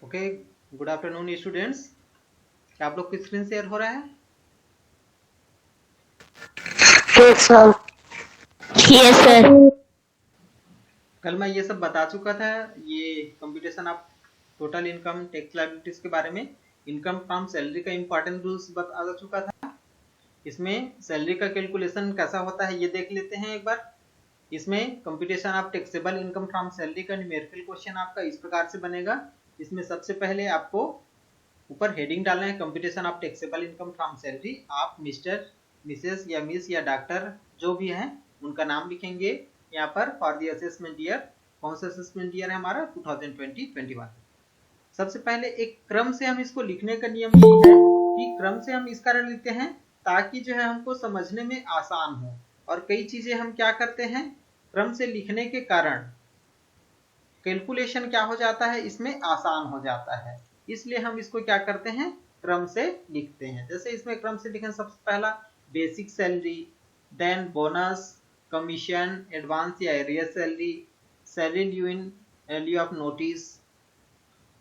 Okay, good afternoon students. क्या आप लोग की स्क्रीन शेयर हो रहा है? Yes sir. Yes sir. कल मैं ये सब बता चुका था। ये computation of total income tax liabilities के बारे में, इनकम फ्रॉम सैलरी का इंपॉर्टेंट रूल्स बता चुका था। इसमें सैलरी का कैलकुलेशन कैसा होता है ये देख लेते हैं एक बार। इसमें computation of taxable income from salary का न्यूमेरिकल क्वेश्चन आपका इस प्रकार से बनेगा। इसमें सबसे पहले आपको ऊपर हेडिंग डालना है, computation of taxable income from salary. आप मिस्टर, मिसेस या मिस या डॉक्टर जो भी हैं उनका नाम लिखेंगे यहाँ पर फॉर द असेसमेंट ईयर। कौन सा असेसमेंट ईयर है हमारा? 2020-21। सबसे पहले एक क्रम से हम इसको लिखने का नियम ये है कि क्रम से हम इस कारण लिखते हैं ताकि जो है हमको समझने में आसान हो। और कई चीजें हम क्या करते हैं, क्रम से लिखने के कारण कैलकुलेशन क्या हो जाता है, इसमें आसान हो जाता है। इसलिए हम इसको क्या करते हैं, क्रम से लिखते हैं। जैसे इसमें क्रम से लिखें, सबसे पहला basic salary, then bonus, commission, advance या arrear salary, salary due in lieu of notice,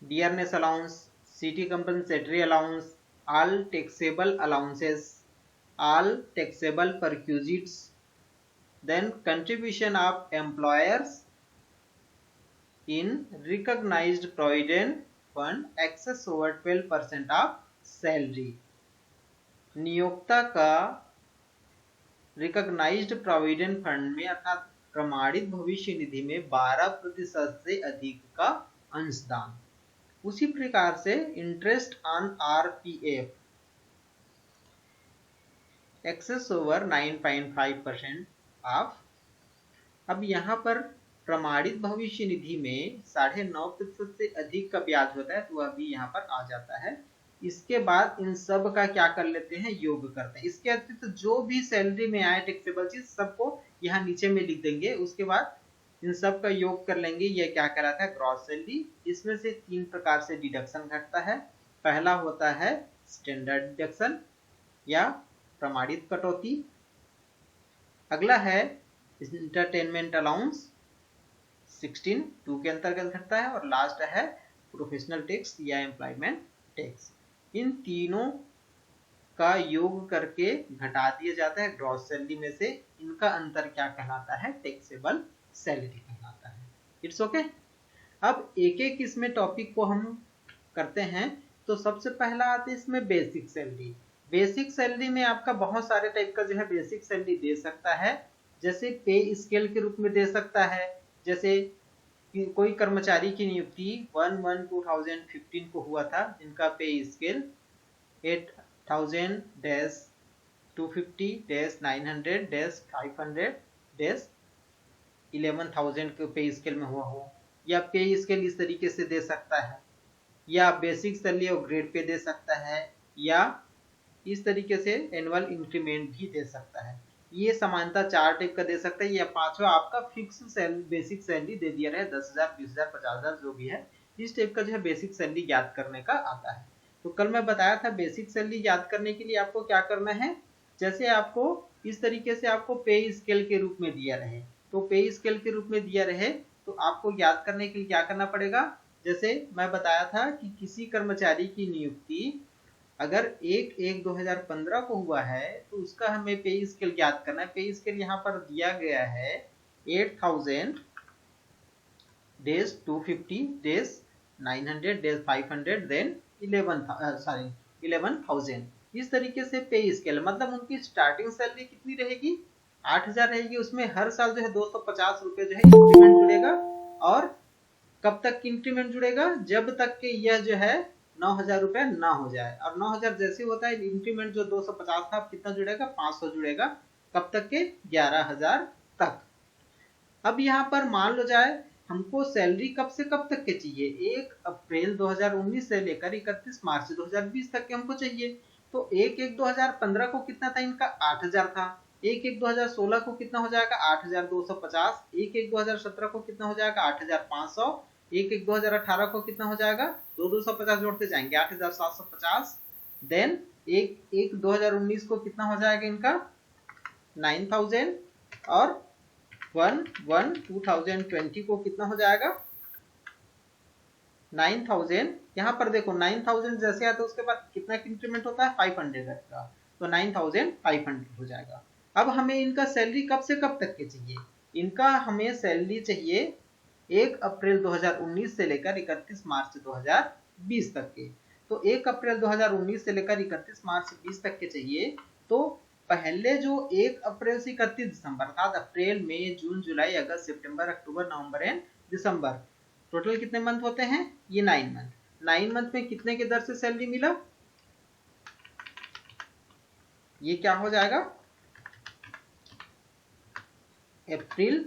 dearness allowance, city compensatory allowance, all taxable allowances, all taxable perquisites, then contribution of employers in recognized provident fund excess over 12% of salary। नियोक्ता का recognised provident fund में अर्थात प्रमाणित भविष्य निधि में 12% से अधिक का अंशदान। उसी प्रकार से interest on RPF excess over 9.5% of. अब यहाँ पर प्रमाणित भविष्य निधि में 9.5% से अधिक का ब्याज होता है, तो वह भी यहाँ पर आ जाता है। इसके बाद इन सब का क्या कर लेते हैं, योग करते हैं। इसके अतिरिक्त जो भी सैलरी में आए टैक्सेबल चीज सबको यहाँ नीचे में लिख देंगे। उसके बाद इन सब का योग कर लेंगे, यह क्या कहलाता है, ग्रॉस सैलरी। इसमें से 3 प्रकार से डिडक्शन घटता है। पहला होता है स्टैंडर्ड डिडक्शन या प्रमाणित कटौती, अगला है इंटरटेनमेंट अलाउंस 16(2) के अंतर्गत घटता है, और लास्ट है प्रोफेशनल टैक्स या एम्प्लॉयमेंट टैक्स। इन तीनों का योग करके घटा दिया जाता है ग्रॉस सैलरी में से। इनका अंतर क्या कहलाता है, टैक्सेबल सैलरी कहलाता है। It's okay. अब एक एक इसमें टॉपिक को हम करते हैं। तो सबसे पहला आते हैं इसमें बेसिक सैलरी। बेसिक सैलरी में आपका बहुत सारे टाइप का जो है बेसिक सैलरी दे सकता है। जैसे पे स्केल के रूप में दे सकता है। जैसे कोई कर्मचारी की नियुक्ति 1/1/2015 को हुआ था, जिनका पे स्केल 8000-250-900-500-11,000 के पे स्केल में हुआ हो, या पे स्केल इस तरीके से दे सकता है, या बेसिक सैलरी और ग्रेड पे दे सकता है, या इस तरीके से एनुअल इंक्रीमेंट भी दे सकता है। ये समानता 4 टाइप का दे सकता है, या 5वां आपका फिक्स बेसिक सैलरी दे दिया रहे 10,000, 20,000, 50,000 जो भी है। इस टाइप का जो है बेसिक सैलरी याद करने का आता है। तो कल मैं बताया था बेसिक सैलरी याद करने के लिए आपको क्या करना है। जैसे आपको इस तरीके से आपको पे स्केल के रूप में दिया रहे, तो पे स्केल के रूप में दिया रहे तो आपको याद करने के लिए क्या करना पड़ेगा। जैसे मैं बताया था कि किसी कर्मचारी की नियुक्ति अगर 1/1/2015 को हुआ है तो उसका हमें पे स्केल याद करना है। पे स्केल यहाँ पर दिया गया है 8,000 डेज, 250 डेज, 900 डेज, 500 देन 11,000। इस तरीके से पे स्केल मतलब उनकी स्टार्टिंग सैलरी कितनी रहेगी, 8,000 रहेगी। उसमें हर साल जो है 250 रुपए जो है इंक्रीमेंट जुड़ेगा। और कब तक इंक्रीमेंट जुड़ेगा, जब तक के यह जो है 9,000 रुपए ना हो जाए। और 9,000 जैसे होता है इंक्रीमेंट जो 250 था कितना जुड़ेगा, 500 जुड़ेगा। कब तक के, 11,000 तक। अब यहाँ पर मान लो जाए हमको सैलरी कब से कब तक के चाहिए, 1 अप्रैल 2019 से लेकर 31 मार्च 2020 तक के हमको चाहिए। तो 1/1/2015 को कितना था इनका, 8,000 था। 1/1/2016 को कितना हो जाएगा, 8,250। 1/1/2017 को कितना हो जाएगा, 8,500। 1/1/2018 को कितना हो जाएगा, 250 जोड़ते जाएंगे 8,750। देन 1/1/2019 को कितना हो जाएगा इनका 9,000। और 1/1/2020 को कितना हो जाएगा 9000, यहाँ पर देखो 9000 जैसे आता है उसके बाद कितना इंक्रीमेंट होता है 500 का, तो 9500 हो जाएगा। अब हमें इनका सैलरी कब से कब तक के चाहिए? इनका हमें सैलरी चाहिए 1 अप्रैल 2019 से लेकर 31 मार्च 2020 तक के। तो 1 अप्रैल 2019 से लेकर 31 मार्च 20 तक के चाहिए। तो पहले जो 1 अप्रैल से 31 दिसंबर अर्थात अप्रैल, मई, जून, जुलाई, अगस्त, सितंबर, अक्टूबर, नवंबर एंड दिसंबर, टोटल कितने मंथ होते हैं? ये 9 मंथ। 9 मंथ में कितने के दर से सैलरी मिला? ये क्या हो जाएगा? अप्रैल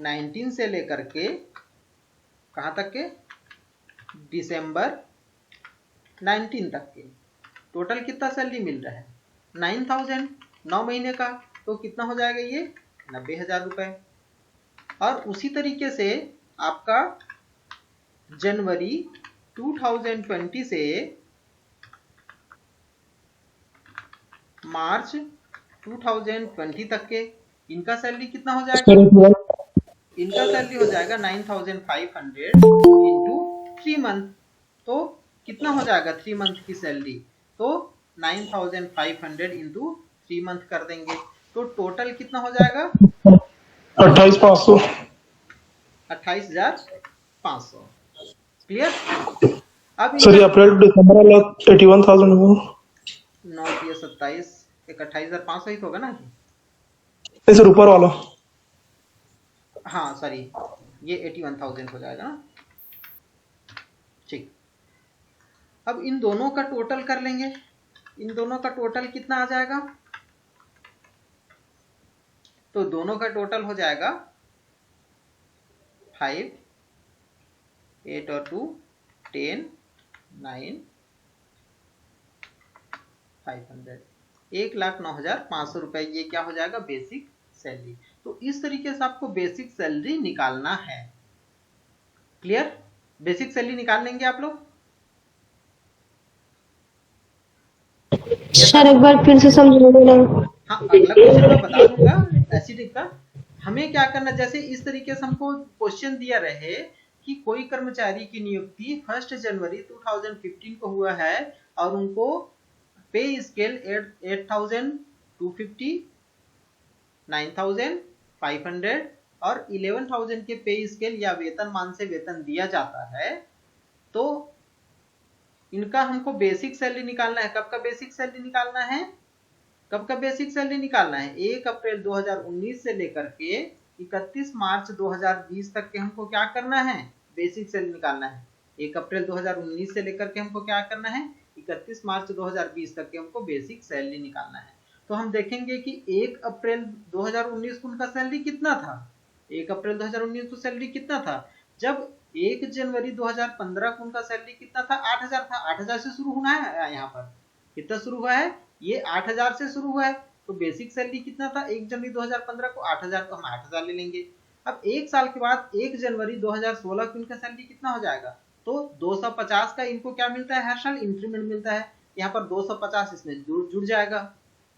19 से लेकर के कहां तक के? दिसंबर 19 तक के टोटल कितना सैलरी मिल रहा है? 9000, 9 महीने का, तो कितना हो जाएगा ये? 90,000 रुपए। और उसी तरीके से आपका जनवरी 2020 से मार्च 2020 तक के इनका सैलरी कितना हो जाएगा? इनका सैलरी हो जाएगा 9500 इंटू 3 मंथ। तो कितना हो जाएगा 3 मंथ की सैलरी? तो 9500 इंटू 3 मंथ कर देंगे, तो टोटल कितना हो जाएगा? 28,500। 28,500। क्लियर? अब सर अप्रैल टू दिसंबर वाला 81,000 हुआ। 9 या 27, एक 28,500 ही तो होगा ना? नहीं सर, ऊपर वाला। हाँ सॉरी, ये 81,000 हो जाएगा ना। ठीक, अब इन दोनों का टोटल कर लेंगे। इन दोनों का टोटल कितना आ जाएगा? तो दोनों का टोटल हो जाएगा 5, 8 और 2 10, 9, 500, 1,09,500 रुपए। ये क्या हो जाएगा? Basic salary. तो इस तरीके से आपको बेसिक सैलरी निकालना है। क्लियर? बेसिक सैलरी निकाल लेंगे आप लोग? सर एक बार फिर से समझा देना। हाँ, अगला क्वेश्चन मैं बता दूंगा ऐसी टाइप का। हमें क्या करना, जैसे इस तरीके से हमको क्वेश्चन दिया रहे कि कोई कर्मचारी की नियुक्ति 1 जनवरी 2015 को हुआ है और उनको पे स्केल 8,250, 9,500 और 11,000 के पे स्केल या वेतनमान से वेतन दिया जाता है, तो इनका हमको बेसिक सैलरी निकालना है। कब का बेसिक सैलरी निकालना है? कब का बेसिक सैलरी निकालना है? 1 अप्रैल 2019 से लेकर के 31 मार्च 2020 तक के हमको क्या करना है? बेसिक सैलरी निकालना है। 1 अप्रैल 2019 से लेकर के हमको क्या करना है? 31 मार्च 2020 तक के हमको बेसिक सैलरी निकालना है। तो हम देखेंगे कि 1 अप्रैल 2019 को उनका सैलरी कितना था? 1 अप्रैल 2019 को सैलरी कितना था? जब 1 जनवरी 2015 को उनका सैलरी कितना था? 8,000 था। 8,000 से शुरू होना है। यहाँ पर कितना शुरू हुआ है? ये 8,000 से शुरू हुआ है। तो बेसिक सैलरी कितना था 1 जनवरी 2015 को? 8,000। तो हम 8,000 ले लेंगे। अब 1 साल के बाद 1 जनवरी 2016 को इनका सैलरी कितना हो जाएगा? तो 250 का इनको क्या मिलता है? हर साल इंक्रीमेंट मिलता है। यहाँ पर 250 इसमें जुड़ जाएगा,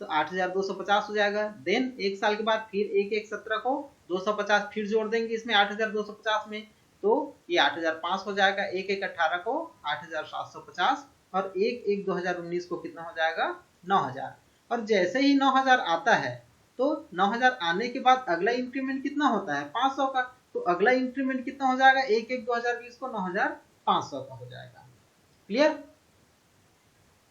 तो 8,250 हो जाएगा। देन 1 साल के बाद फिर 1/1/17 को 250 फिर जोड़ देंगे इसमें 8,250 में, तो ये 8,500 हो जाएगा। 1/1/18 को 8,750 और 1/1/2019 को कितना हो जाएगा? 9,000। और जैसे ही 9,000 आता है तो 9,000 आने के बाद अगला इंक्रीमेंट कितना होता है? 500 का। तो अगला इंक्रीमेंट कितना हो जाएगा? 1/1/2020 को 9,500 का हो जाएगा। क्लियर?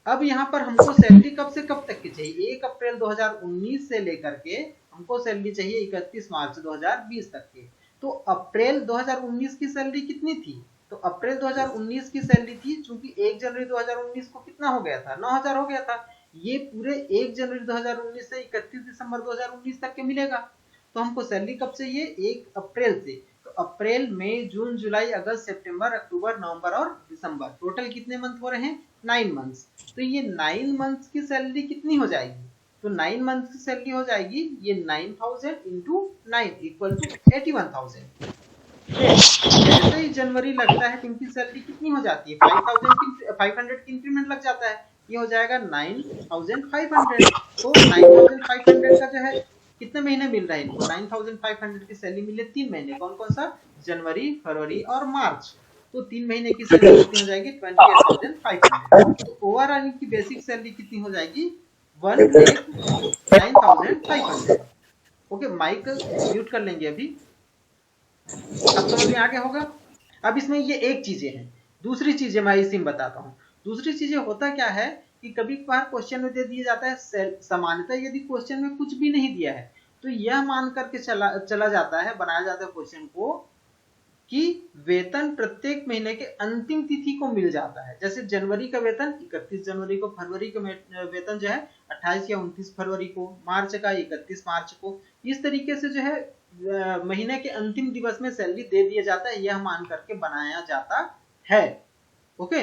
अब यहाँ पर हमको सैलरी कब से कब तक की चाहिए? 1 अप्रैल 2019 से लेकर के हमको सैलरी चाहिए 31 मार्च 2020 तक के। तो अप्रैल 2019 की सैलरी कितनी थी? तो अप्रैल 2019 की सैलरी थी, चूंकि 1 जनवरी 2019 को कितना हो गया था? 9,000 हो गया था। ये पूरे 1 जनवरी 2019 से 31 दिसंबर 2019 तक के मिलेगा। तो हमको सैलरी कब चाहिए? 1 अप्रैल से। तो अप्रैल, मई, जून, जुलाई, अगस्त, सितंबर, अक्टूबर, नवंबर और दिसंबर, टोटल कितने मंथ हो रहे हैं? 9 मंथ्स। तो ये 9 मंथ्स की सैलरी कितनी हो जाएगी? तो 9 मंथ की सैलरी हो जाएगी ये 9,000 इंटू 9 इक्वल टू 81,000। जैसे ही जनवरी लगता है तो इनकी सैलरी कितनी हो जाती है? 500 की इंक्रीमेंट लग जाता है। ये हो जाएगा 9,500। तो 9,500 का जो है कितने महीने मिल रहा है इनको? 9,500 की सैलरी मिले 3 महीने। कौन कौन सा? जनवरी, फरवरी और मार्च। तो 3 महीने की सैलरी कितनी हो जाएगी 28,500। तो ओवरऑल की बेसिक सैलरी कितनी हो जाएगी 1,09,500। ओके, माइक म्यूट कर लेंगे अभी। अब समझ में आ गया होगा। अब इसमें ये एक चीजें हैं, दूसरी चीजें मैं इसी में बताता हूँ। दूसरी चीजें होता क्या है कि कभी कभार क्वेश्चन में दे दिया जाता है सामान्यतः यदि क्वेश्चन में कुछ भी नहीं दिया है तो यह मान करके चला जाता है, बनाया जाता है क्वेश्चन को कि वेतन प्रत्येक महीने के अंतिम तिथि को मिल जाता है। जैसे जनवरी का वेतन 31 जनवरी को, फरवरी का वेतन जो है 28 या 29 फरवरी को, मार्च का 31 मार्च को। इस तरीके से जो है महीने के अंतिम दिवस में सैलरी दे दिया जाता है, यह मान करके बनाया जाता है। ओके,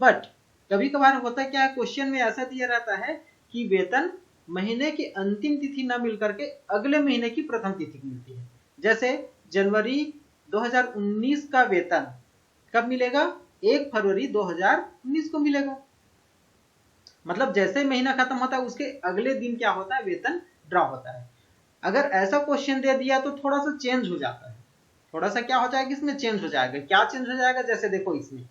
बट कभी कभार होता क्या है, क्वेश्चन में ऐसा दिया रहता है कि वेतन महीने की अंतिम तिथि न मिलकर के अगले महीने की प्रथम तिथि मिलती है। जैसे जनवरी 2019 का वेतन कब मिलेगा 1 फरवरी 2019 को मिलेगा। मतलब जैसे महीना खत्म होता है उसके अगले दिन क्या होता है, वेतन ड्रा होता है। अगर ऐसा क्वेश्चन दे दिया तो थोड़ा सा चेंज हो जाता है, थोड़ा सा क्या हो जाएगा इसमें चेंज हो जाएगा। क्या चेंज हो जाएगा, जैसे देखो इसमें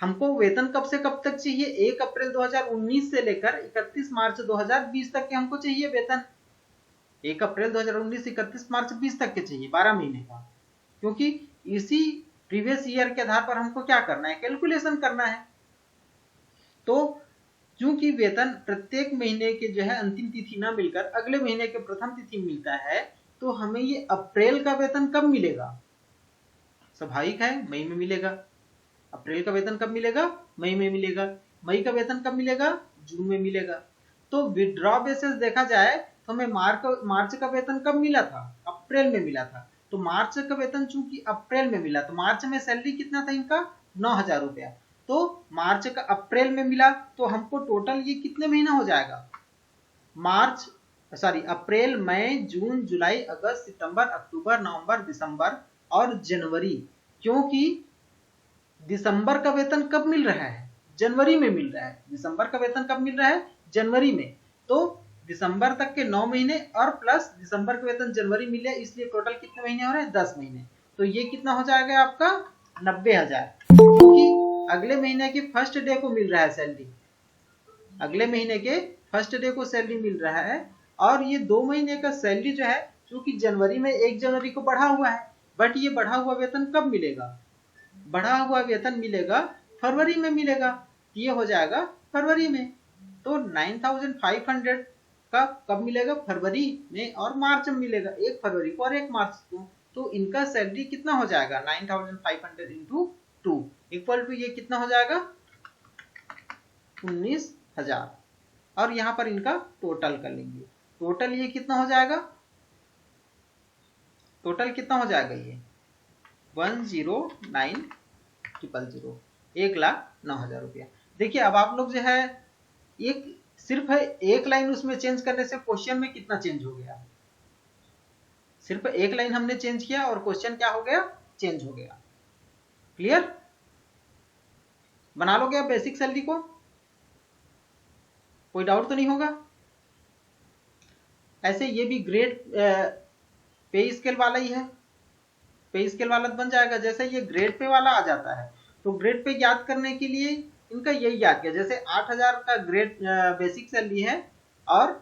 हमको वेतन कब से कब तक चाहिए, 1 अप्रैल 2019 से लेकर 31 मार्च 2020 तक के हमको चाहिए वेतन। 1 अप्रैल 2019 31 मार्च 20 तक के चाहिए, 12 महीने का। क्योंकि इसी प्रीवियस ईयर के आधार पर हमको क्या करना है, कैलकुलेशन करना है। तो चूंकि वेतन प्रत्येक महीने के जो है अंतिम तिथि ना मिलकर अगले महीने के प्रथम तिथि मिलता है, तो हमें ये अप्रैल का वेतन कब मिलेगा, स्वाभाविक है मई में मिलेगा। अप्रैल का वेतन कब मिलेगा, मई में मिलेगा। मई का वेतन कब मिलेगा, जून में मिलेगा। तो विड्रॉ बेसिस देखा जाए तो हमें मार्च का वेतन कब मिला था, अप्रैल में मिला था। तो मार्च का वेतन चूंकि अप्रैल में मिला, तो मार्च में सैलरी कितना था इनका 9,000 रुपया। तो मार्च का अप्रैल में मिला तो हमको टोटल ये कितने महीना हो जाएगा, अप्रैल मई जून जुलाई अगस्त सितंबर अक्टूबर नवंबर दिसंबर और जनवरी। क्योंकि दिसंबर का वेतन कब मिल रहा है, जनवरी में मिल रहा है। दिसंबर का वेतन कब मिल रहा है, जनवरी में। तो दिसंबर तक के 9 महीने और प्लस दिसंबर का वेतन जनवरी मिले, इसलिए टोटल कितने महीने हो रहे हैं, 10 महीने। तो ये कितना हो जाएगा आपका 90,000। क्योंकि अगले महीने के फर्स्ट डे को मिल रहा है सैलरी, अगले महीने के फर्स्ट डे को सैलरी मिल रहा है। और ये 2 महीने का सैलरी जो है चूंकि जनवरी में 1 जनवरी को बढ़ा हुआ है, बट ये बढ़ा हुआ वेतन कब मिलेगा, बढ़ा हुआ वेतन मिलेगा फरवरी में मिलेगा। ये हो जाएगा फरवरी में। तो 9,500 का कब मिलेगा, फरवरी में और मार्च में मिलेगा, 1 फरवरी को और 1 मार्च को। तो इनका सैलरी कितना हो जाएगा 9,500 इंटू 2 इक्वल टू ये कितना हो जाएगा 19,000। और यहां पर इनका टोटल कर लेंगे, टोटल ये कितना हो जाएगा, टोटल कितना हो जाएगा ये 109,000, 1,09,000 रुपया। देखिए अब आप लोग जो है सिर्फ एक लाइन उसमें चेंज करने से क्वेश्चन में कितना चेंज हो गया, सिर्फ एक लाइन हमने चेंज किया और क्वेश्चन क्या हो गया, चेंज हो गया। क्लियर, बना लोगे आप बेसिक सैलरी को, कोई डाउट तो नहीं होगा। ऐसे ये भी ग्रेड पे स्केल वाला ही है, पे स्केल वाला बन जाएगा। जैसे ये ग्रेड पे वाला आ जाता है तो ग्रेड पे याद करने के लिए इनका यही याद किया। जैसे 8,000 का ग्रेड बेसिक सैलरी है और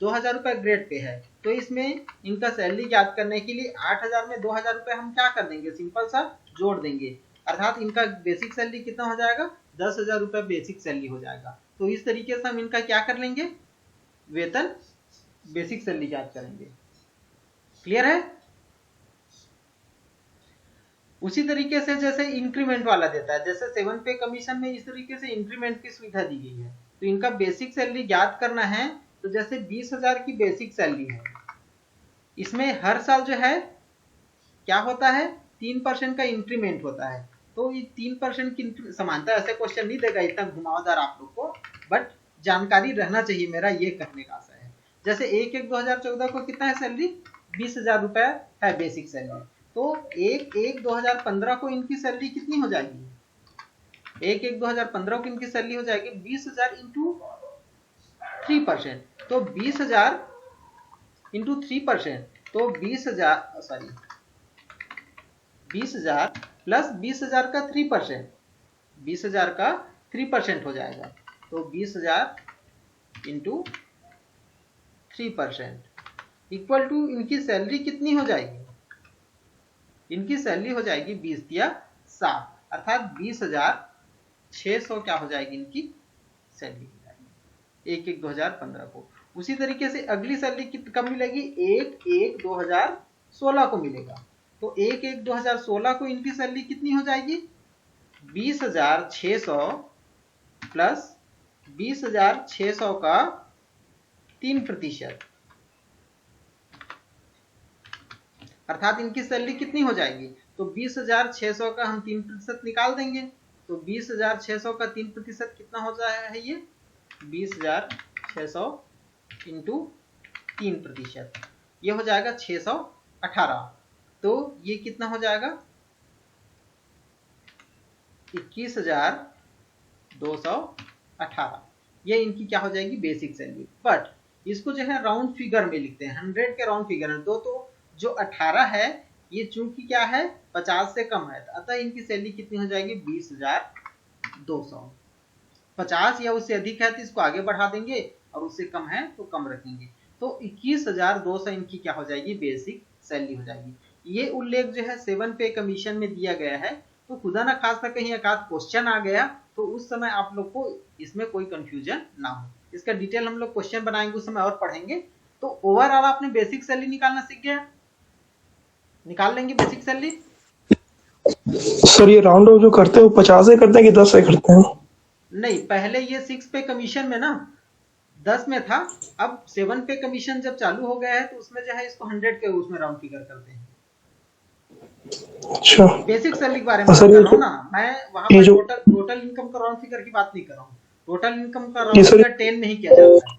2,000 रुपये ग्रेड पे है, तो इसमें इनका सैलरी याद करने के लिए 8,000 में 2,000 रुपये हम क्या कर देंगे, सिंपल सा जोड़ देंगे। अर्थात इनका बेसिक सैलरी कितना हो जाएगा 10,000 रुपये बेसिक सैलरी हो जाएगा। तो इस तरीके से हम इनका क्या कर लेंगे, वेतन बेसिक सैलरी याद करेंगे। क्लियर है। उसी तरीके से जैसे इंक्रीमेंट वाला देता है, जैसे 7 पे कमीशन में इस तरीके से इंक्रीमेंट की सुविधा दी गई है। तो इनका बेसिक सैलरी याद करना है तो जैसे 20,000 की बेसिक सैलरी है, इसमें हर साल जो है क्या होता है 3% का इंक्रीमेंट होता है। तो ये 3% की समानता, ऐसे क्वेश्चन नहीं देगा इतना घुमावदार आप लोग को, बट जानकारी रहना चाहिए, मेरा ये कहने का आशा है। जैसे 1/1/2014 को कितना है सैलरी 20,000 रुपए है बेसिक सैलरी। तो 1/1/2015 को इनकी सैलरी कितनी हो जाएगी, 1/1/2015 को इनकी सैलरी हो जाएगी 20,000 इंटू 3%। तो 20,000 इंटू 3%, तो 20,000 20,000 प्लस 20,000 का 3%, 20,000 का 3% हो जाएगा। तो 20,000 इंटू 3% इक्वल टू इनकी सैलरी कितनी हो जाएगी? इनकी सैलरी हो जाएगी 20 या 60, अर्थात 20,600 क्या हो जाएगी? इनकी सैलरी हो जाएगी 1/1/2015 को। उसी तरीके से अगली सैलरी कब मिलेगी? 1/1/2016 को मिलेगा। तो 1/1/2016 को इनकी सैलरी कितनी हो जाएगी? 20,600 प्लस 20,600 का 3%, अर्थात इनकी सैलरी कितनी हो जाएगी? तो 20,600 का हम 3% निकाल देंगे। तो 20,600 का 3% कितना हो जाएगा? है ये 20,600 इंटू 3%, ये हो जाएगा 618। तो ये कितना हो जाएगा? 21,218। ये इनकी क्या हो जाएगी? Basic salary. बट इसको जो है राउंड फिगर में लिखते हैं, 100 के राउंड फिगर में। तो जो 18 है ये चूंकि क्या है 50 से कम है, अतः इनकी सैलरी कितनी हो जाएगी? 20,200। 50 या उससे अधिक है तो इसको आगे बढ़ा देंगे, और उससे कम है तो कम रखेंगे। तो 21,200 इनकी क्या हो जाएगी? बेसिक सैलरी हो जाएगी। ये उल्लेख जो है 7 पे कमीशन में दिया गया है। तो खुदा ना खास्ता कहीं एक आध क्वेश्चन आ गया तो उस समय आप लोग को इसमें कोई कंफ्यूजन ना हो। इसका डिटेल हम लोग क्वेश्चन बनाएंगे उस समय और पढ़ेंगे। तो ओवरऑल आपने बेसिक सैलरी निकालना सीख गया? निकाल लेंगे बेसिक सैलरी। सर ये राउंड ऑफ जो करते हैं वो 50 से करते हैं कि 10 से करते हैं? नहीं, पहले ये 6 पे कमीशन में ना 10 में था, अब 7 पे कमीशन जब चालू हो गया है तो उसमें जो है इसको 100 के उसमें राउंड फिगर करते हैं। अच्छा, बेसिक सैलरी के बारे में सर बता ये रहा हूँ ना मैं, वहां पर टोटल इनकम का राउंड फिगर की बात नहीं कर रहा हूँ। टोटल इनकम का राउंड फिगर 10 में ही किया जाता है।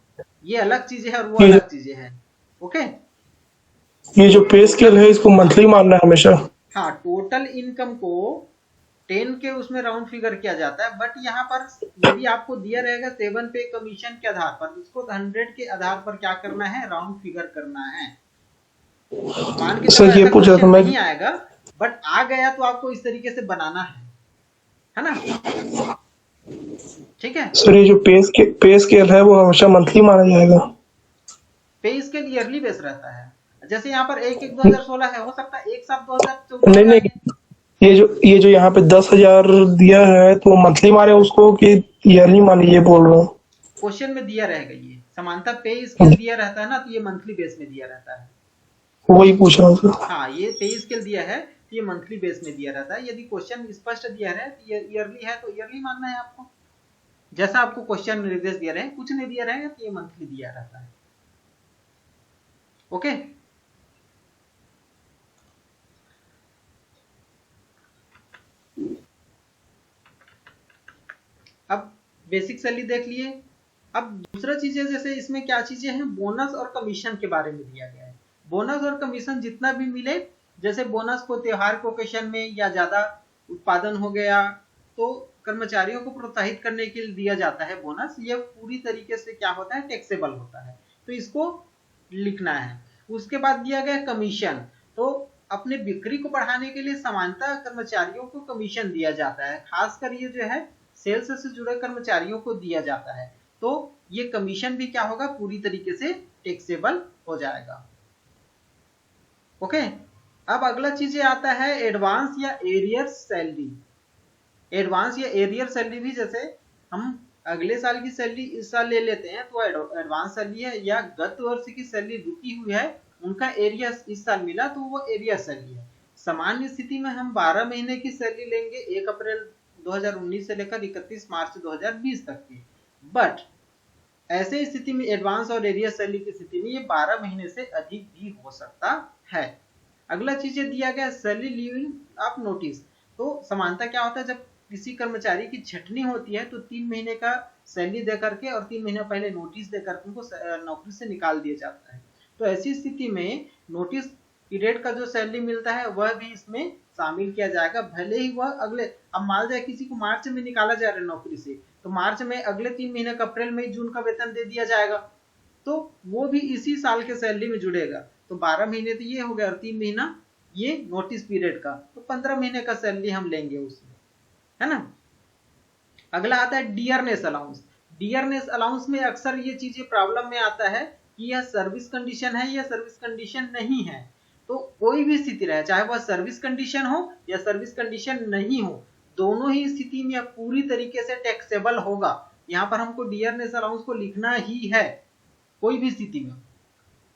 ये अलग चीजें है और वो अलग चीजें हैं। ओके, ये जो पे स्केल है इसको मंथली मानना है हमेशा? हाँ, टोटल इनकम को 10 के उसमें राउंड फिगर किया जाता है। बट यहाँ पर यदि आपको दिया रहेगा 7 पे कमीशन के आधार पर, उसको 100 के आधार पर क्या करना है? राउंड फिगर करना है। मान के चलो ऐसा क्वेश्चन नहीं आएगा, बट आ गया तो आपको इस तरीके से बनाना है ना? ठीक है सर, ये जो पे स्केल है वो हमेशा मंथली माना जाएगा? पे स्केल ईयरली बेस रहता है। जैसे यहाँ पर 1/1/2016 है, हो सकता है एक साथ 2014 नहीं, ये जो यहाँ पे 10,000 दिया है तो वो मंथली मारे उसको कि ईयरली माने, ये बोल रहा हूँ। क्वेश्चन में दिया रहेगा, ये समानता पे स्केल दिया रहता है ना, तो ये मंथली बेस में दिया रहता है। वही पूछ रहा हूँ सर। हाँ, ये पे स्केल दिया है तो ये मंथली बेस में दिया रहता है। यदि क्वेश्चन स्पष्ट दिया है तो ईयरली है तो ईयरली मानना है आपको। जैसा आपको क्वेश्चन निर्देश दिया रहे, कुछ नहीं दिया रहेगा तो ये मंथली दिया रहता है। ओके, अब बेसिक सैलरी देख लिए। अब दूसरा चीज है, जैसे इसमें क्या चीजें हैं? बोनस और कमीशन के बारे में दिया गया है। बोनस और कमीशन जितना भी मिले, जैसे बोनस को त्योहार के ओकेशन में या ज्यादा उत्पादन हो गया तो कर्मचारियों को प्रोत्साहित करने के लिए दिया जाता है बोनस। ये पूरी तरीके से क्या होता है? टैक्सेबल होता है, तो इसको लिखना है। उसके बाद दिया गया कमीशन। तो अपने बिक्री को बढ़ाने के लिए सामान्यतः कर्मचारियों को कमीशन दिया जाता है, खासकर ये जो है सेल्स से जुड़े कर्मचारियों को दिया जाता है। तो ये कमीशन भी क्या होगा? पूरी तरीके से टैक्सेबल हो जाएगा। ओके, अब अगला चीज आता है एडवांस या एरियर सैलरी। एडवांस या एरियर सैलरी भी, जैसे हम अगले साल की सैलरी इस साल ले लेते हैं तो एडवांस सैलरी है, या गत वर्ष की सैलरी रुकी हुई है उनका एरियर इस साल मिला तो वो एरियर सैलरी है। सामान्य स्थिति में हम 12 महीने की सैलरी लेंगे, 1 अप्रैल 2019 से लेकर 31 मार्च 2020 तक की। बट ऐसे स्थिति में एडवांस और एरियर सैलरी की स्थिति में ये 12 महीने से अधिक भी हो सकता है। अगला चीज दिया गया सैलरी लीविंग ऑफ नोटिस। तो समानता क्या होता है? जब किसी कर्मचारी की छटनी होती है तो 3 महीने का सैलरी दे करके और 3 महीने पहले नोटिस देकर उनको नौकरी से निकाल दिया जाता है। तो ऐसी स्थिति में नोटिस पीरियड का जो सैलरी मिलता है वह भी इसमें शामिल किया जाएगा, भले ही वह अगले, अब मान जाए किसी को मार्च में निकाला जा रहा है नौकरी से, तो मार्च में अगले 3 महीने का अप्रैल मई जून का वेतन दे दिया जाएगा, तो वो भी इसी साल के सैलरी में जुड़ेगा। तो 12 महीने तो ये हो गया और 3 महीना ये नोटिस पीरियड का, तो 15 महीने का सैलरी हम लेंगे उसमें, है ना। अगला आता है डियरनेस अलाउंस। डियरनेस अलाउंस में अक्सर ये चीजें प्रॉब्लम में आता है कि यह सर्विस कंडीशन है या सर्विस कंडीशन नहीं है। तो कोई भी स्थिति रहे, चाहे वह सर्विस कंडीशन हो या सर्विस कंडीशन नहीं हो, दोनों ही स्थिति में पूरी तरीके से टैक्सेबल होगा। यहाँ पर हमको डियरनेस अलाउंस को लिखना ही है कोई भी स्थिति में।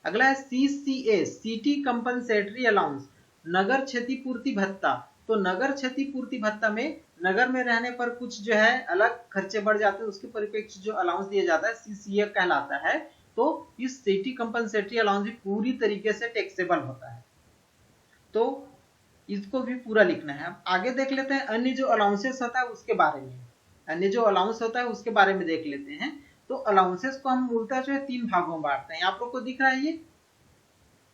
अगला है CCA, सिटी कंपनसेटरी अलाउंस, नगर क्षतिपूर्ति भत्ता। तो नगर क्षतिपूर्ति भत्ता में नगर में रहने पर कुछ जो है अलग खर्चे बढ़ जाते हैं, उसके परिप्रेक्ष्य जो अलाउंस दिया जाता है CCA कहलाता है। तो इस सिटी कंपनसेटरी अलाउंस भी पूरी तरीके से टैक्सेबल होता है, तो इसको भी पूरा लिखना है। अब आगे देख लेते हैं अन्य जो अलाउंसेस होता है उसके बारे में। अन्य जो अलाउंस होता है उसके बारे में देख लेते हैं। तो अलाउंसेस को हम मूलतः जो है 3 भागों में बांटते हैं। आप लोग को दिख रहा है ये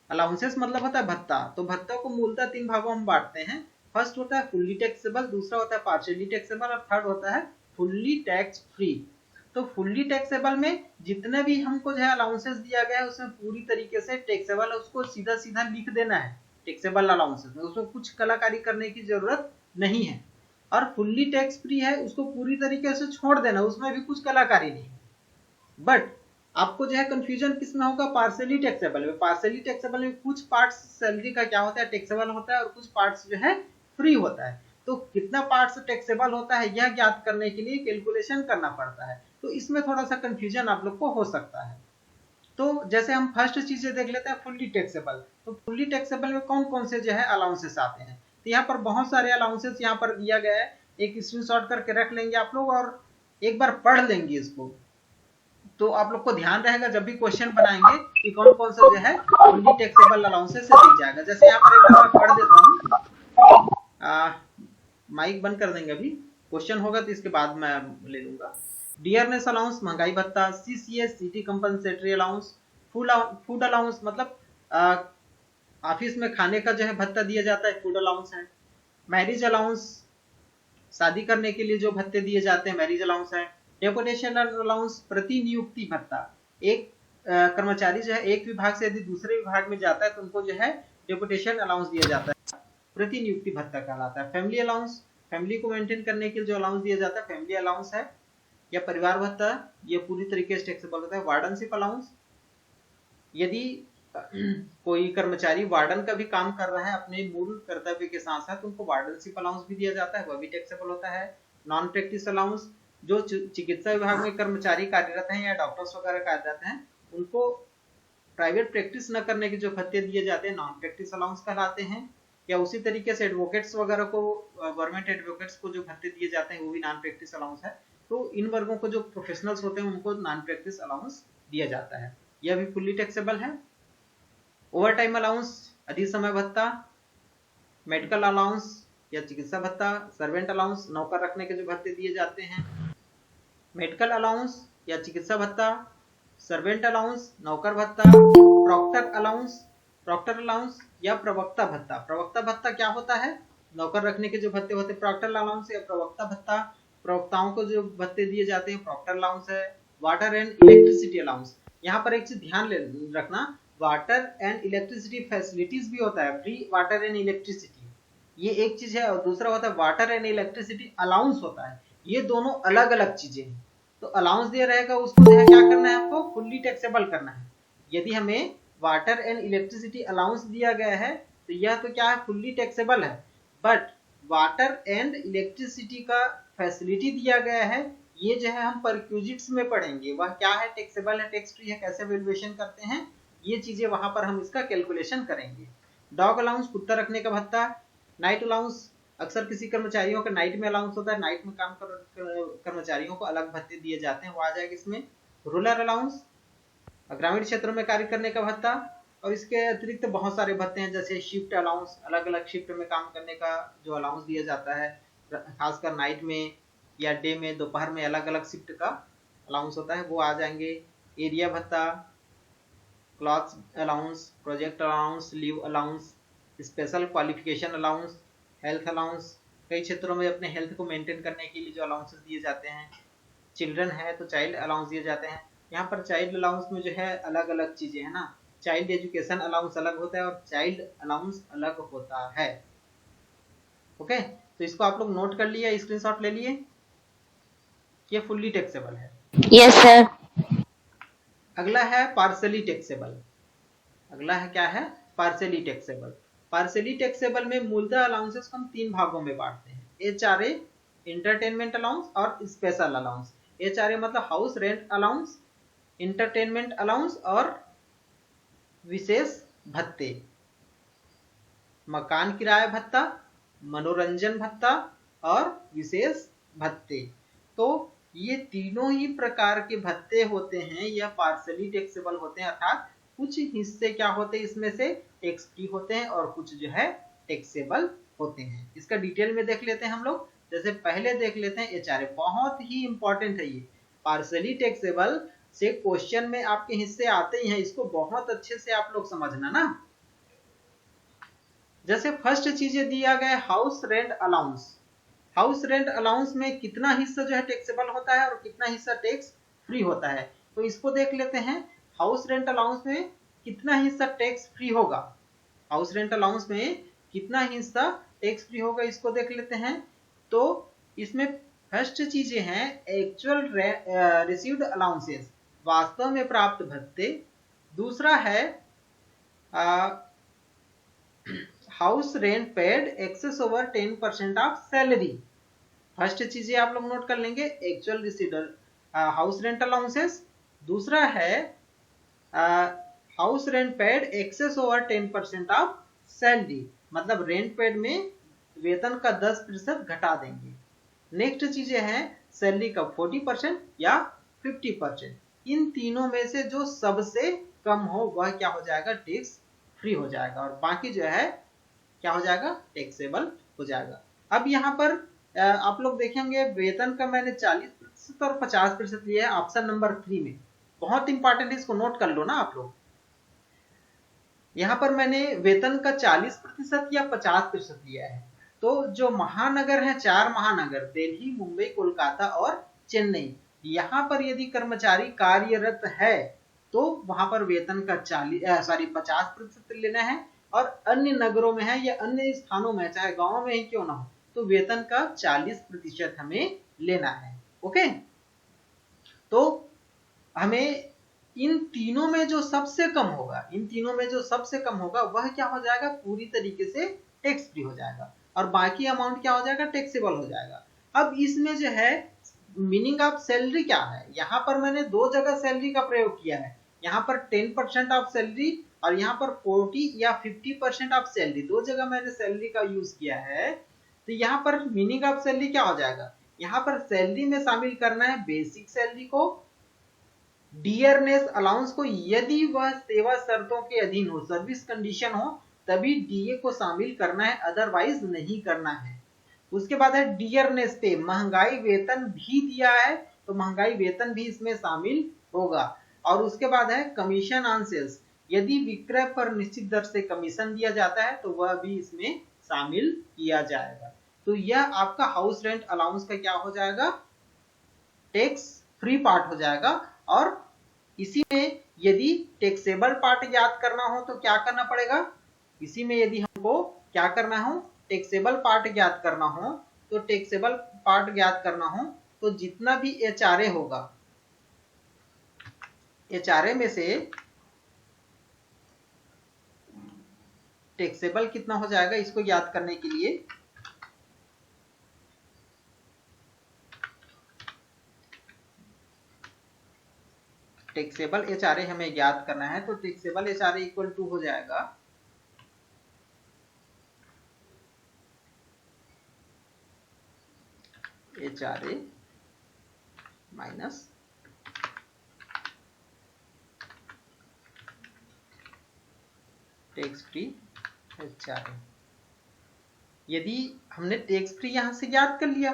अलाउंसेस मतलब होता है भत्ता। तो भत्ता को मूलतः 3 भागों में बांटते हैं। फर्स्ट होता है फुल्ली टैक्सेबल, दूसरा होता है पार्शियली टैक्सेबल और थर्ड होता है फुल्ली टैक्स फ्री। तो फुल्ली टैक्सेबल में जितने भी हमको जो है अलाउंसेस दिया गया है उसमें पूरी तरीके से टैक्सेबल है, उसको सीधा सीधा लिख देना है टैक्सेबल अलाउंसेस में, उसमें कुछ कलाकारी करने की जरूरत नहीं है। और फुल्ली टैक्स फ्री है उसको पूरी तरीके से छोड़ देना, उसमें भी कुछ कलाकारी नहीं है। बट आपको जो है कंफ्यूजन किसमें होगा, पार्शियली टैक्सेबल में। पार्शियली टैक्सेबल में कुछ पार्ट्स सैलरी का क्या होता है टैक्सेबल होता है और कुछ पार्ट्स जो है फ्री होता है। तो कितना पार्ट्स टैक्सेबल होता है यह ज्ञात करने के लिए कैलकुलेशन करना पड़ता है, तो इसमें थोड़ा सा कंफ्यूजन आप लोग को हो सकता है। तो जैसे हम फर्स्ट चीजें देख लेते हैं फुल्ली टैक्सेबल। तो फुल्ली टैक्सेबल में कौन कौन से जो है अलाउंसेस आते हैं, तो यहाँ पर बहुत सारे अलाउंसेस यहाँ पर दिया गया है। एक स्क्रीनशॉट करके रख लेंगे आप लोग और एक बार पढ़ लेंगे इसको, तो आप लोग को ध्यान रहेगा जब भी क्वेश्चन बनाएंगे कि कौन कौन सा जो है फुल्ली टैक्सेबल अलाउंसेस से दिख जाएगा। जैसे यहाँ पर एक बार पढ़ देता हूँ, माइक बंद कर देंगे, अभी क्वेश्चन होगा तो इसके बाद मैं ले लूंगा। डियरनेस अलाउंस महंगाई भत्ता, CCA city compensatory allowance, food allowance मतलब ऑफिस में खाने का जो है भत्ता दिया जाता है, फूड अलाउंस है। मैरिज अलाउंस, शादी करने के लिए जो भत्ते दिए जाते हैं मैरिज अलाउंस है। डेपुटेशन अलाउंस, प्रति नियुक्ति भत्ता, एक कर्मचारी जो है एक विभाग से यदि दूसरे विभाग में जाता है तो उनको जो है डेपुटेशन अलाउंस दिया जाता है, प्रति नियुक्ति भत्ता कहलाता है। फैमिली अलाउंस, फैमिली को मेंटेन करने के लिए जो अलाउंस दिया जाता है फैमिली अलाउंस है। या परिवार भत्ता, ये पूरी तरीके से टैक्सेबल होता है। वार्डनशिप अलाउंस, यदि कोई कर्मचारी वार्डन का भी काम कर रहा है अपने मूल कर्तव्य के साथ साथ, उनको वार्डनशिप अलाउंस भी दिया जाता है, वह भी टैक्सेबल होता है। नॉन प्रैक्टिस अलाउंस, जो चिकित्सा विभाग में कर्मचारी कार्यरत हैं या डॉक्टर्स वगैरह कार्यरत हैं उनको प्राइवेट प्रैक्टिस न करने के जो भत्ते दिए जाते हैं नॉन प्रैक्टिस अलाउंस कहलाते हैं। या उसी तरीके से एडवोकेट्स वगैरह को, गवर्नमेंट एडवोकेट्स को जो भत्ते दिए जाते हैं वो भी नॉन प्रैक्टिस अलाउंस है। तो इन वर्गों को जो प्रोफेशनल्स होते हैं उनको नॉन प्रैक्टिस अलाउंस दिया जाता है, यह भी फुल्ली टैक्सेबल है। ओवर टाइम अलाउंस, अधिक समय भत्ता, मेडिकल अलाउंस या चिकित्सा भत्ता, सर्वेंट अलाउंस, नौकर रखने के जो भत्ते दिए जाते हैं। मेडिकल अलाउंस या चिकित्सा भत्ता, सर्वेंट अलाउंस, नौकर भत्ता, प्रॉक्टर अलाउंस, प्रॉक्टर अलाउंस या प्रवक्ता भत्ता। प्रवक्ता भत्ता क्या होता है, नौकर रखने के जो भत्ते होते हैं प्रॉक्टर अलाउंस या प्रवक्ता भत्ता। प्रवक्ताओं को जो भत्ते दिए जाते हैं प्रॉक्टर अलाउंस है। वाटर एंड इलेक्ट्रिसिटी अलाउंस, यहाँ पर एक चीज ध्यान रखना, वाटर एंड इलेक्ट्रिसिटी फैसिलिटीज भी होता है, फ्री वाटर एंड इलेक्ट्रिसिटी, ये एक चीज है। और दूसरा होता है वाटर एंड इलेक्ट्रिसिटी अलाउंस होता है, ये दोनों अलग अलग चीजें हैं। तो अलाउंस दिया रहेगा उसको जो है क्या करना है आपको, फुल्ली टैक्सेबल करना है। यदि हमें वाटर एंड इलेक्ट्रिसिटी अलाउंस दिया गया है तो यह तो क्या है, फुल्ली टैक्सेबल है। बट वाटर एंड इलेक्ट्रिसिटी का फैसिलिटी दिया गया है, ये जो है हम परक्यूजिट्स में पढ़ेंगे, वह क्या है, टैक्सेबल है, टैक्स फ्री है, कैसे वैल्यूएशन करते हैं, ये चीजें वहां पर हम इसका कैलकुलेशन करेंगे। डॉग अलाउंस, कुत्ता रखने का भत्ता। नाइट अलाउंस, अक्सर किसी कर्मचारियों का नाइट में अलाउंस होता है, नाइट में काम कर कर्मचारियों को अलग भत्ते दिए जाते हैं, वो आ जाएगा इसमें। रूरल अलाउंस, ग्रामीण क्षेत्रों में कार्य करने का भत्ता। और इसके अतिरिक्त बहुत सारे भत्ते हैं जैसे शिफ्ट अलाउंस, अलग अलग शिफ्ट में काम करने का जो अलाउंस दिया जाता है, खासकर नाइट में या डे में, दोपहर में अलग अलग शिफ्ट का अलाउंस होता है, वो आ जाएंगे। एरिया भत्ता, cloth allowance, project allowance, leave allowance, special qualification allowance, health allowance, कई क्षेत्रों में अपने हेल्थ को मेंटेन करने के लिए जो अलाउंसेस दिए जाते हैं। चिल्ड्रन है तो चाइल्ड अलाउंस दिए जाते हैं। यहाँ पर चाइल्ड अलाउंस में जो है अलग अलग चीजें है ना, चाइल्ड एजुकेशन अलाउंस अलग होता है और चाइल्ड अलाउंस अलग होता है। ओके, तो इसको आप लोग नोट कर लिया, स्क्रीनशॉट ले लिए। ये फुल्ली टैक्सेबल है। Yes sir. अगला है पार्सली टैक्सेबल। अगला है क्या है? Partially taxable. पार्सली टैक्सेबल में मूलतः अलाउंसेस को हम 3 भागों में बांटते हैं, HRA, इंटरटेनमेंट अलाउंस और स्पेशल अलाउंस। HRA मतलब house rent allowance, entertainment allowance और विशेष भत्ते, मकान किराया भत्ता, मनोरंजन भत्ता और विशेष भत्ते। तो ये तीनों ही प्रकार के भत्ते होते हैं, यह पार्सली टैक्सेबल होते हैं, अर्थात कुछ हिस्से क्या होते हैं इसमें से टैक्स फ्री होते हैं और कुछ जो है टैक्सेबल होते हैं। इसका डिटेल में देख लेते हैं हम लोग। जैसे पहले देख लेते हैं HRA, बहुत ही इंपॉर्टेंट है ये। पार्सली टैक्सेबल से क्वेश्चन में आपके हिस्से आते ही हैं, इसको बहुत अच्छे से आप लोग समझना ना। जैसे फर्स्ट चीज दिया गया house rent allowance. House rent allowance में कितना हिस्सा जो है टैक्सेबल होता है और कितना हिस्सा टैक्स फ्री होता है, तो इसको देख लेते हैं। हाउस रेंट अलाउंस में कितना हिस्सा टैक्स फ्री होगा, हाउस रेंट अलाउंस में कितना हिस्सा टैक्स फ्री होगा, इसको देख लेते हैं। तो इसमें फर्स्ट चीजें हैं एक्चुअल रिसीव्ड अलाउंसेस, वास्तव में प्राप्त भत्ते। दूसरा है house rent paid excess over 10% of salary. First चीजें आप लोग नोट कर लेंगे, actual received house rent allowances. दूसरा है house rent paid excess over 10% of salary, मतलब रेंट पेड में वेतन का 10% घटा देंगे। नेक्स्ट चीजें हैं सैलरी का 40% या 50%। इन तीनों में से जो सबसे कम हो वह क्या हो जाएगा, टैक्स फ्री हो जाएगा और बाकी जो है क्या हो जाएगा, टैक्सेबल हो जाएगा। अब यहाँ पर आप लोग देखेंगे वेतन का मैंने 40% और 50% लिया है ऑप्शन नंबर 3 में। बहुत इंपॉर्टेंट है, इसको नोट कर लो ना आप लोग। यहाँ पर मैंने वेतन का 40% या 50% लिया है। तो जो महानगर है, 4 महानगर दिल्ली, मुंबई, कोलकाता और चेन्नई, यहाँ पर यदि कर्मचारी कार्यरत है तो वहां पर वेतन का 50% लेना है, और अन्य नगरों में है या अन्य स्थानों में, चाहे गांव में ही क्यों ना हो, तो वेतन का 40% हमें लेना है। ओके, तो हमें इन तीनों में जो सबसे कम होगा, इन तीनों में जो सबसे कम होगा वह क्या हो जाएगा, पूरी तरीके से टैक्स फ्री हो जाएगा और बाकी अमाउंट क्या हो जाएगा, टैक्सेबल हो जाएगा। अब इसमें जो है मीनिंग ऑफ सैलरी क्या है, यहाँ पर मैंने 2 जगह सैलरी का प्रयोग किया है। यहाँ पर 10% ऑफ सैलरी और यहाँ पर 40 या 50% ऑफ सैलरी, 2 जगह मैंने सैलरी का यूज किया है। तो यहाँ पर मीनिंग ऑफ सैलरी क्या हो जाएगा, यहाँ पर सैलरी में शामिल करना है बेसिक सैलरी को, डियरनेस अलाउंस को, यदि वह सेवा शर्तों के अधीन हो, सर्विस कंडीशन हो, तभी डीए को शामिल करना है, अदरवाइज नहीं करना है। उसके बाद है डियरनेस पे, महंगाई वेतन भी दिया है तो महंगाई वेतन भी इसमें शामिल होगा। और उसके बाद है कमीशन ऑन सेल्स, यदि विक्रय पर निश्चित दर से कमीशन दिया जाता है तो वह भी इसमें शामिल किया जाएगा। तो यह आपका हाउस रेंट अलाउंस का क्या हो जाएगा, टैक्स फ्री पार्ट हो जाएगा। और इसी में यदि टैक्सेबल पार्ट याद करना हो तो क्या करना पड़ेगा, इसी में यदि हमको क्या करना हो, टैक्सेबल पार्ट ज्ञात करना हो, तो टैक्सेबल पार्ट ज्ञात करना हो तो जितना भी HRA होगा, HRA में से टैक्सेबल कितना हो जाएगा, इसको ज्ञात करने के लिए टैक्सेबल HRA हमें ज्ञात करना है। तो टैक्सेबल HRA इक्वल टू हो जाएगा HRA minus tax free HRA। यदि हमने टैक्स फ्री यहां से ज्ञात कर लिया,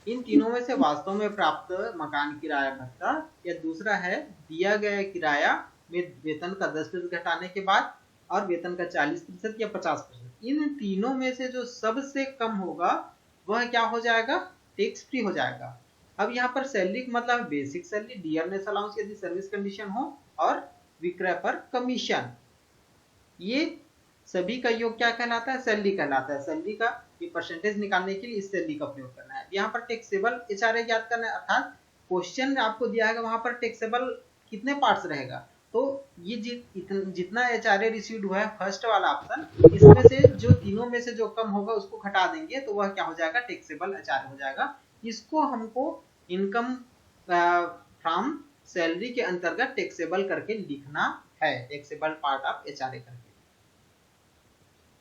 इन तीनों में से वास्तव में प्राप्त मकान किराया भत्ता, या दूसरा है दिया गया किराया में वेतन का 10% घटाने के बाद और वेतन का 40% या 50%, इन तीनों में से जो सबसे कम होगा वह क्या हो जाएगा, टैक्स फ्री हो जाएगा। अब यहाँ पर सैलरी मतलब बेसिक सैलरी, डियरनेस अलाउंस यदि सर्विस कंडीशन हो, और विक्रय पर कमीशन ये सभी का योग क्या कहलाता है? सैलरी कहलाता है। सैलरी का ये परसेंटेज निकालने के लिए इस सैलरी का प्रयोग करना है। यहाँ पर टैक्सेबल एचआरए ज्ञात करना है, अर्थात क्वेश्चन आपको दिया है वहां पर टैक्सेबल कितने पार्ट्स रहेगा। तो ये जितना एचआरए रिसीव्ड हुआ है फर्स्ट वाला ऑप्शन, इसमें से जो तीनों में से जो कम होगा उसको घटा देंगे तो वह क्या हो जाएगा? टैक्सेबल एचआरए हो जाएगा। इसको हमको इनकम फ्रॉम सैलरी के अंतर्गत टैक्सेबल करके लिखना है, टैक्सेबल पार्ट ऑफ एचआरए करके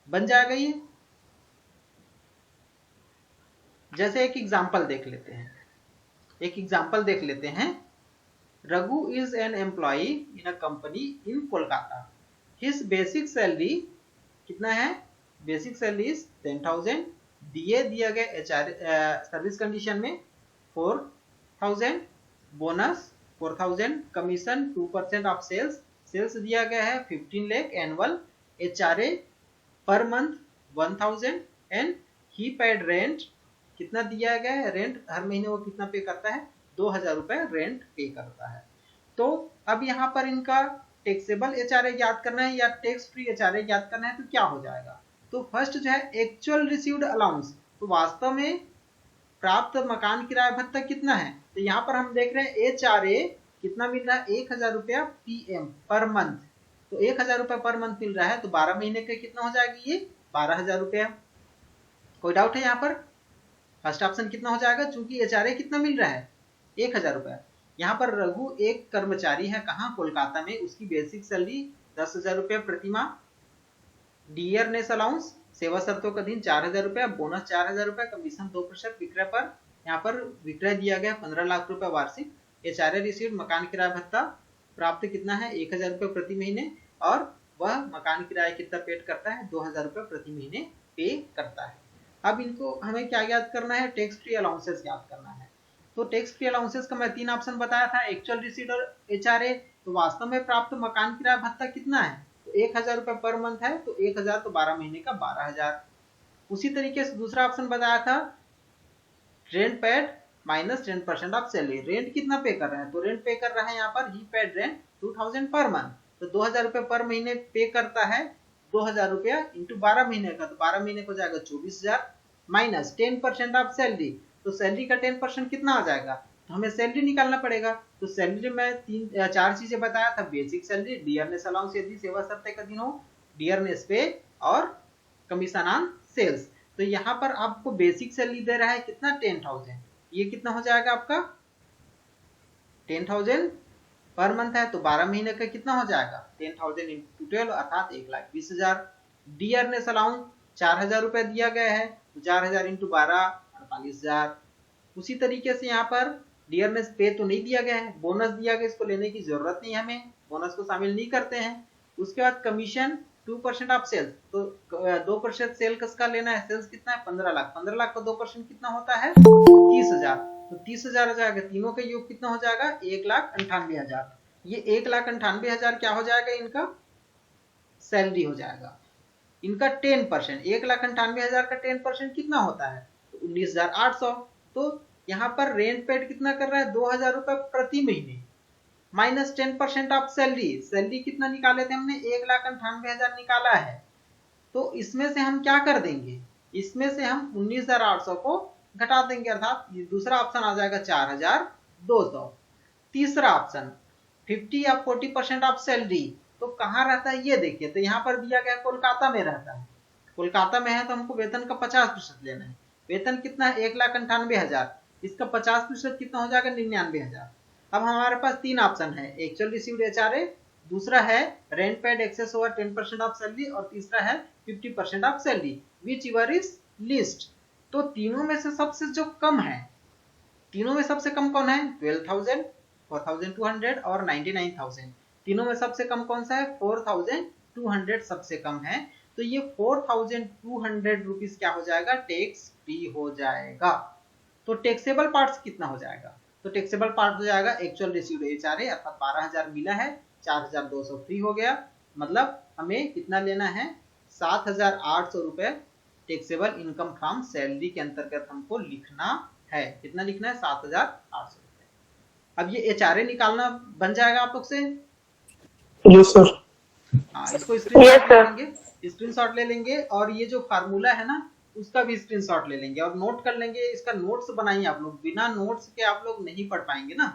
बन जाएगा ये। जैसे एक एग्जांपल देख लेते हैं, Raghu is an employee in a company in Kolkata. His basic salary कितना है? Basic salary is 10,000। दिया गया एचआर सर्विस कंडीशन में 4,000, बोनस 4,000, कमीशन 2% ऑफ सेल्स दिया गया है 15 lakh, annual HRA per month 1,000 and he paid rent. कितना दिया गया है? रेंट हर महीने वो कितना पे करता है? 2,000 रुपए रेंट पे करता है। तो अब यहाँ पर इनका टैक्सेबल एचआरए ज्ञात करना है या टैक्स फ्री एचआरए ज्ञात करना है, तो क्या हो जाएगा? तो फर्स्ट जो है एक्चुअल रिसीव्ड अलाउंस, तो वास्तव में प्राप्त मकान किराया भत्ता कितना है? तो यहाँ पर हम देख रहे हैं एचआरए कितना मिल रहा है? 1,000 रुपया पीएम पर मंथ। तो 1,000 रुपया पर मंथ मिल रहा है, तो 12 महीने का कितना हो जाएगा? ये 12,000 रुपया। कोई डाउट है यहाँ पर? फर्स्ट ऑप्शन कितना हो जाएगा? चूंकि एचआरए कितना मिल रहा है? 1,000 रुपया। यहाँ पर रघु एक कर्मचारी है, कहाँ? कोलकाता में। उसकी बेसिक सैलरी 10,000 रुपया प्रति माह, डियरनेस अलाउंस सेवा शर्तों का दिन 4,000 रुपया, बोनस 4,000 रुपया, कमीशन 2% विक्रय पर। यहाँ पर विक्रय दिया गया 15 लाख रुपया वार्षिक। एचआरए रिसीव्ड मकान किराया भत्ता प्राप्त कितना है? 1,000 रुपये प्रति महीने, और वह मकान किराया कितना पेड करता है? 2,000 रुपये प्रति महीने पे करता है। अब इनको हमें क्या याद करना है? टैक्स फ्री अलाउंसेस याद करना है। तो टैक्स फ्री अलाउंसेस का मैं 3 ऑप्शन बताया था, एक्चुअल रिसीव्ड और एचआरए। तो वास्तव में प्राप्त मकान किराया भत्ता कितना है? तो 1,000 रुपये पर मंथ है, तो 1,000 तो 12 महीने का 12,000। उसी तरीके से दूसरा ऑप्शन बताया था rent paid minus 10% of salary. Rent कितना पे कर रहे हैं? तो रेंट पे कर रहे हैं यहाँ पर ही पेड रेंट 2,000 पर मंथ, तो 2,000 रुपये पर महीने पे करता है। 2,000 रुपया इंटू 12 महीने का, तो 12 महीने को जाएगा 24,000 माइनस 10% ऑफ सैलरी। तो सैलरी का 10% कितना आ जाएगा? तो हमें सैलरी निकालना पड़ेगा। तो सैलरी में 4 चीजें बताया था, बेसिक सैलरी, डियरनेस अलाउंस यदि सेवा शर्त का दिन हो, डियरनेस पे, और कमीशन ऑन सेल्स। तो यहाँ पर आपको बेसिक सैलरी दे रहा है कितना? 10,000। ये कितना हो जाएगा आपका? 10,000 पर मंथ है, तो 12 महीने का कितना हो जाएगा? 10,000 इंटू 12 अर्थात 1,20,000। डियरनेस अलाउंस 4,000 रुपए दिया गया है, तो 4,000 इंटू 12 48,000। उसी तरीके से यहाँ पर डियरनेस पे तो नहीं दिया गया है, बोनस दिया गया, इसको लेने की जरूरत नहीं, हमें बोनस को शामिल नहीं करते हैं। उसके बाद कमीशन 2% ऑफ सेल्स, तो 2% सेल किसका लेना है? सेल्स कितना है? 15 लाख। 15 लाख का 2% कितना होता है? 30,000। तो 30,000 हो जाएगा, तीनों का योग कितना हो जाएगा? 1,98,000। ये 1,98,000 क्या हो जाएगा? इनका सैलरी हो जाएगा। इनका 10%, 1,98,000 का 10% कितना होता है? 19,800। तो यहाँ पर रेंट पेड कितना कर रहा है? 2,000 रुपए प्रति महीने, माइनस 10% ऑफ सैलरी। सैलरी कितना निकाले थे हमने? 1,98,000 निकाला है। तो इसमें से हम क्या कर देंगे? इसमें से हम 19,800 को घटा देंगे, अर्थात दूसरा ऑप्शन आ जाएगा 4,200। तीसरा ऑप्शन 50 या 40% ऑफ सैलरी, तो कहाँ रहता है ये देखिए। तो यहाँ पर दिया गया कोलकाता में रहता है। कोलकाता में है तो हमको वेतन का 50% लेना है। वेतन कितना है? 1,98,000। इसका 50% कितना हो जाएगा? 99,000। अब हमारे पास 3 ऑप्शन है, एक्चुअल रिसीव्ड एचआरए, दूसरा है rent paid excess over 10% of salary, और तीसरा है 50% of salary. Whichever is least. तो तीनों में से सबसे जो कम है, तीनों में सबसे कम कौन है? 12,000, 4,200 और 99,000। तीनों में सबसे कम कौन सा है? 4,200 सबसे कम है। तो ये 4,200 रुपीज क्या हो जाएगा? टैक्स फ्री हो जाएगा। तो टैक्सेबल पार्ट्स कितना हो जाएगा? तो टैक्सेबल पार्ट हो जाएगा एक्चुअल रिसीव्ड एचआरए, अर्थात 12,000 मिला है, 4,200 फ्री हो गया। मतलब हमें कितना लेना है? 7,800 रुपए टैक्सेबल इनकम फ्रॉम सैलरी के अंतर्गत हमको लिखना है। कितना लिखना है? 7,800 रुपए। अब ये एचआरए निकालना बन जाएगा आप लोग से? Yes sir. हाँ, इसको Yes, स्क्रीनशॉट ले sir. लेंगे, स्क्रीनशॉट ले लेंगे, और ये जो फार्मूला है ना उसका भी स्क्रीनशॉट ले लेंगे और नोट कर लेंगे। इसका नोट्स बनाइए आप लोग, बिना नोट्स के आप लोग नहीं पढ़ पाएंगे ना।